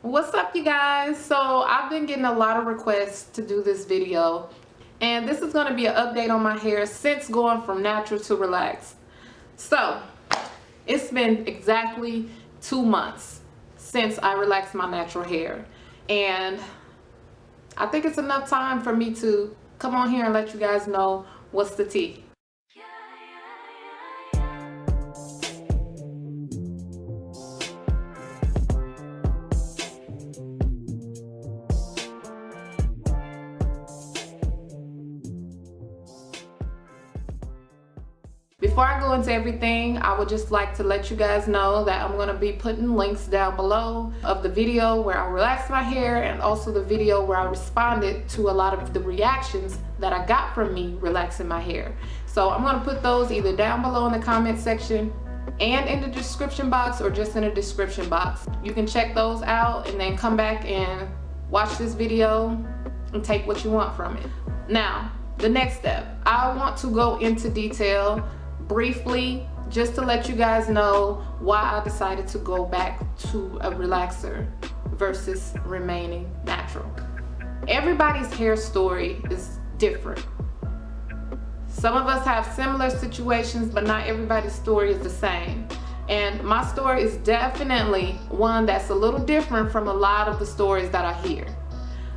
What's up, you guys? So I've been getting a lot of requests to do this video, and this is going to be an update on my hair since going from natural to relaxed. So it's been exactly 2 months since I relaxed my natural hair, and I think it's enough time for me to come on here and let you guys know what's the tea. Before I go into everything, I would just like to let you guys know that I'm going to be putting links down below of the video where I relaxed my hair and also the video where I responded to a lot of the reactions that I got from me relaxing my hair. So I'm going to put those either down below in the comment section and in the description box, or just in the description box. You can check those out and then come back and watch this video and take what you want from it. Now, the next step, I want to go into detail briefly just to let you guys know why I decided to go back to a relaxer versus remaining natural. Everybody's hair story is different. Some of us have similar situations, but not everybody's story is the same. And my story is definitely one that's a little different from a lot of the stories that I hear.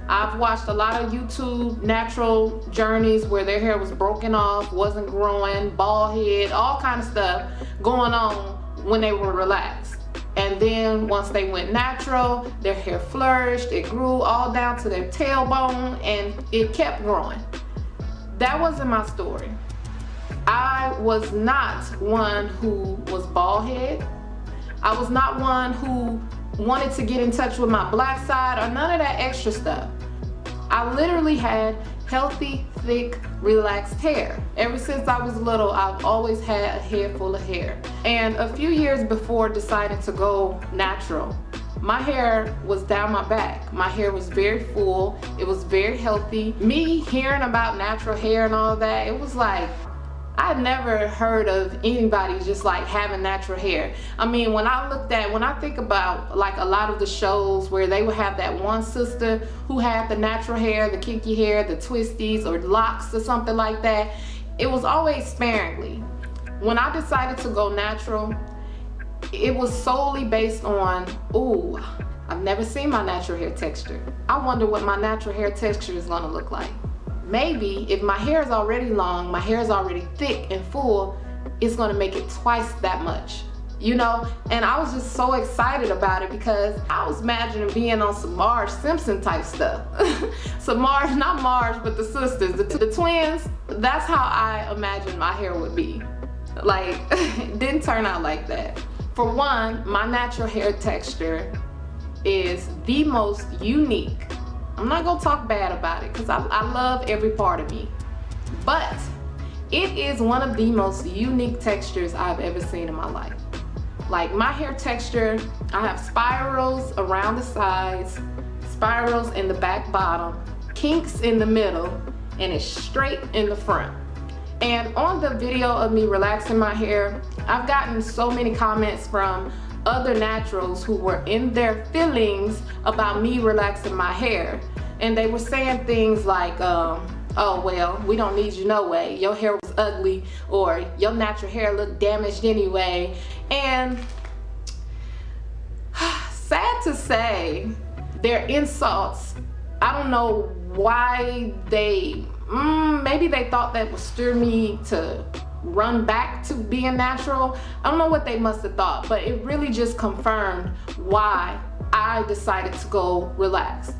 I've watched a lot of YouTube natural journeys where their hair was broken off, wasn't growing, bald head, all kind of stuff going on when they were relaxed. And then once they went natural, their hair flourished, it grew all down to their tailbone, and it kept growing. That wasn't my story. I was not one who was bald head. I was not one who wanted to get in touch with my black side or none of that extra stuff. I literally had healthy, thick, relaxed hair. Ever since I was little, I've always had a head full of hair. And a few years before deciding to go natural, my hair was down my back. My hair was very full. It was very healthy. Me hearing about natural hair and all that, it was like, I'd never heard of anybody just like having natural hair. I mean, when I think about like a lot of the shows where they would have that one sister who had the natural hair, the kinky hair, the twisties or locks or something like that, it was always sparingly. When I decided to go natural, it was solely based on, ooh, I've never seen my natural hair texture. I wonder what my natural hair texture is gonna look like. Maybe if my hair is already long, my hair is already thick and full, it's gonna make it twice that much, you know? And I was just so excited about it because I was imagining being on some Marge Simpson type stuff. So Marge, not Marge, but the sisters, the twins, that's how I imagined my hair would be. Like, it didn't turn out like that. For one, my natural hair texture is the most unique. I'm not gonna talk bad about it because I love every part of me, but it is one of the most unique textures I've ever seen in my life. Like, my hair texture, I have spirals around the sides, spirals in the back bottom, kinks in the middle, and it's straight in the front. And on the video of me relaxing my hair, I've gotten so many comments from other naturals who were in their feelings about me relaxing my hair, and they were saying things like, oh well, we don't need you no way, your hair was ugly, or your natural hair looked damaged anyway. And sad to say, their insults, I don't know why maybe they thought that would stir me to run back to being natural. I don't know what they must have thought, but it really just confirmed why I decided to go relax.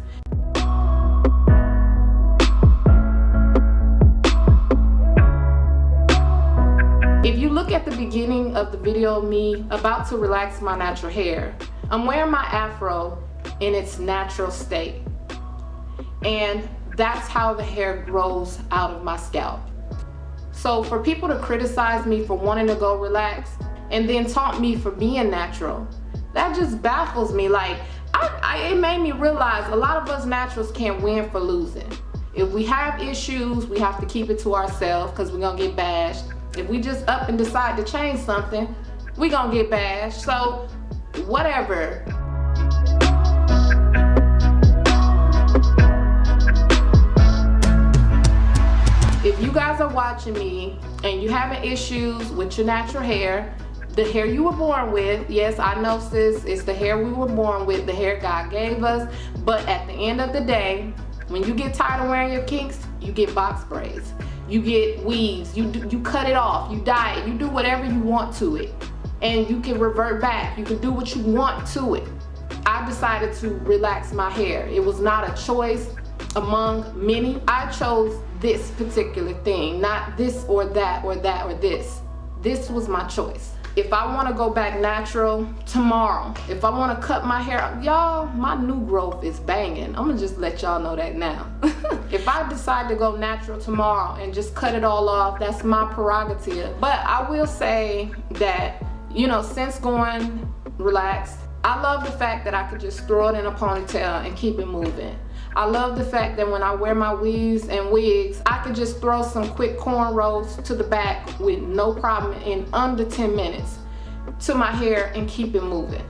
If you look at the beginning of the video of me about to relax my natural hair, I'm wearing my afro in its natural state. And that's how the hair grows out of my scalp. So for people to criticize me for wanting to go relax and then taunt me for being natural, that just baffles me. Like, it made me realize a lot of us naturals can't win for losing. If we have issues, we have to keep it to ourselves because we're gonna get bashed. If we just up and decide to change something, we're gonna get bashed. So whatever. watching me and you having issues with your natural hair, the hair you were born with, yes, I know, sis, it's the hair we were born with, the hair God gave us, but at the end of the day, when you get tired of wearing your kinks, you get box braids, you get weaves, you cut it off, you dye it, you do whatever you want to it, and you can revert back, you can do what you want to it. I decided to relax my hair. It was not a choice among many. I chose this particular thing, not this or that or that or this. This was my choice. If I want to go back natural tomorrow, if I want to cut my hair, y'all, my new growth is banging. I'm gonna just let y'all know that now. If I decide to go natural tomorrow and just cut it all off, that's my prerogative. But I will say that, you know, since going relaxed, I love the fact that I could just throw it in a ponytail and keep it moving. I love the fact that when I wear my weaves and wigs, I could just throw some quick cornrows to the back with no problem in under 10 minutes to my hair and keep it moving.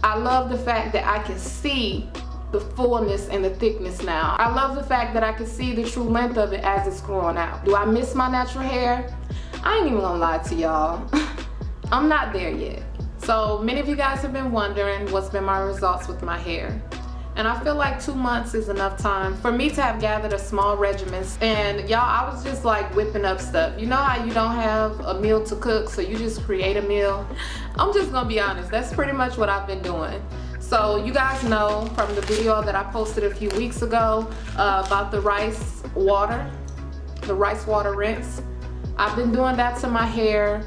I love the fact that I can see the fullness and the thickness now. I love the fact that I can see the true length of it as it's growing out. Do I miss my natural hair? I ain't even gonna lie to y'all. I'm not there yet. So many of you guys have been wondering what's been my results with my hair. And I feel like 2 months is enough time for me to have gathered a small regimen. And y'all, I was just like whipping up stuff. You know how you don't have a meal to cook, so you just create a meal? I'm just gonna be honest, that's pretty much what I've been doing. So you guys know from the video that I posted a few weeks ago about the rice water rinse. I've been doing that to my hair,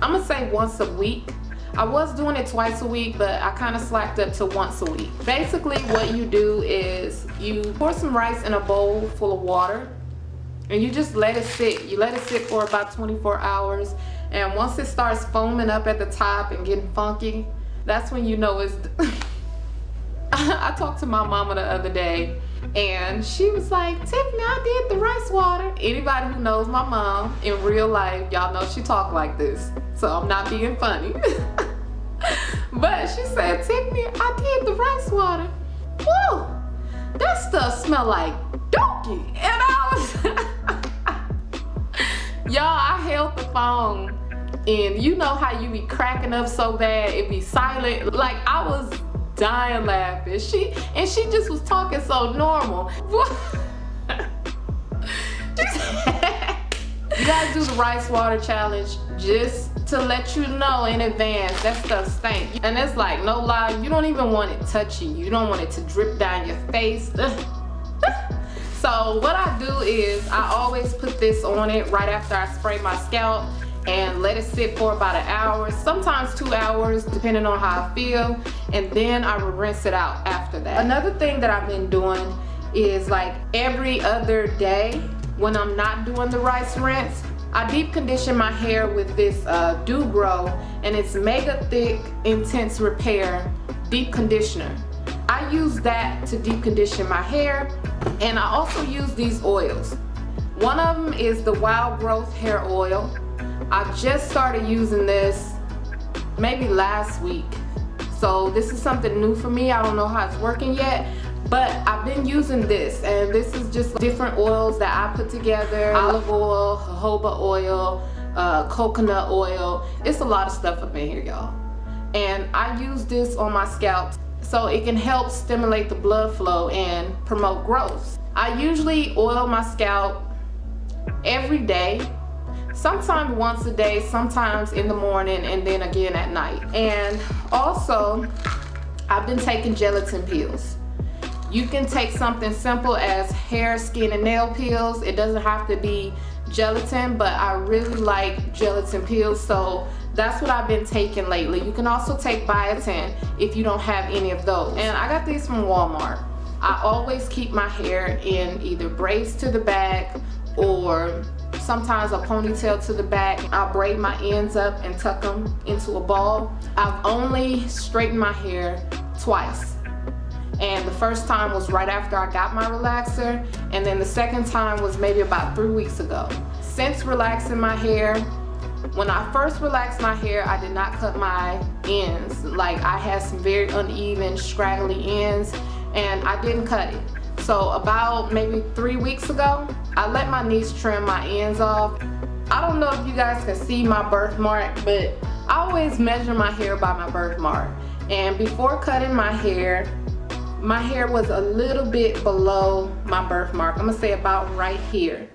I'm gonna say once a week. I was doing it twice a week, but I kind of slacked up to once a week. Basically what you do is you pour some rice in a bowl full of water and you just let it sit. You let it sit for about 24 hours, and once it starts foaming up at the top and getting funky, that's when you know it's I talked to my mama the other day and she was like, Tiffany, I did the rice water. Anybody who knows my mom in real life, y'all know she talk like this, so I'm not being funny. But she said, Tiffany, I did the rice water. Woo, that stuff smell like dookie. And I was y'all, I held the phone and you know how you be cracking up so bad it be silent, like I was dying laughing. She just was talking so normal. You guys do the rice water challenge just to let you know in advance that stuff stank. And it's like, no lie, you don't even want it touching you. You don't want it to drip down your face. So what I do is I always put this on it right after I spray my scalp and let it sit for about an hour, sometimes 2 hours, depending on how I feel, and then I will rinse it out after that. Another thing that I've been doing is like every other day when I'm not doing the rice rinse, I deep condition my hair with this Do Grow, and it's Mega Thick Intense Repair Deep Conditioner. I use that to deep condition my hair, and I also use these oils. One of them is the Wild Growth Hair Oil. I just started using this maybe last week, so this is something new for me. I don't know how it's working yet, but I've been using this, and this is just different oils that I put together. Olive oil, jojoba oil, coconut oil. It's a lot of stuff up in here, y'all. And I use this on my scalp so it can help stimulate the blood flow and promote growth. I usually oil my scalp every day, sometimes once a day, sometimes in the morning, and then again at night. And also, I've been taking gelatin peels. You can take something simple as hair, skin, and nail peels. It doesn't have to be gelatin, but I really like gelatin peels, so that's what I've been taking lately. You can also take biotin if you don't have any of those. And I got these from Walmart. I always keep my hair in either braids to the back or sometimes a ponytail to the back. I'll braid my ends up and tuck them into a ball. I've only straightened my hair twice. And the first time was right after I got my relaxer, and then the second time was maybe about 3 weeks ago. Since relaxing my hair, when I first relaxed my hair, I did not cut my ends. Like, I had some very uneven, scraggly ends, and I didn't cut it. So about maybe 3 weeks ago, I let my niece trim my ends off. I don't know if you guys can see my birthmark, but I always measure my hair by my birthmark. And before cutting my hair was a little bit below my birthmark. I'm gonna say about right here.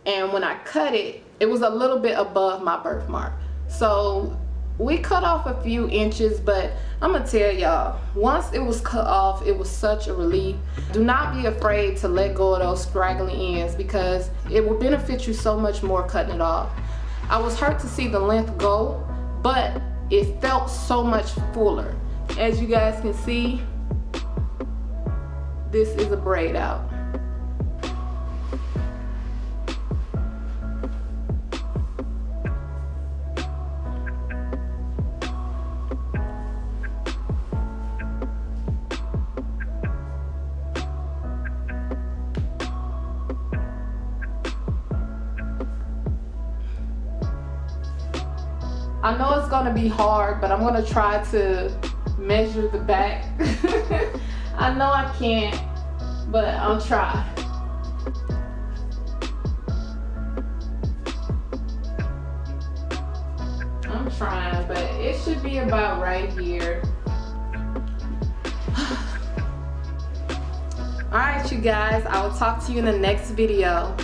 And when I cut it, it was a little bit above my birthmark. So we cut off a few inches, but I'm gonna tell y'all, once it was cut off, it was such a relief. Do not be afraid to let go of those straggly ends, because it will benefit you so much more cutting it off. I was hurt to see the length go, but it felt so much fuller. As you guys can see, this is a braid out. I know it's gonna be hard, but I'm gonna try to measure the back. I know I can't, but I'll try. I'm trying, but it should be about right here. Alright, you guys, I will talk to you in the next video.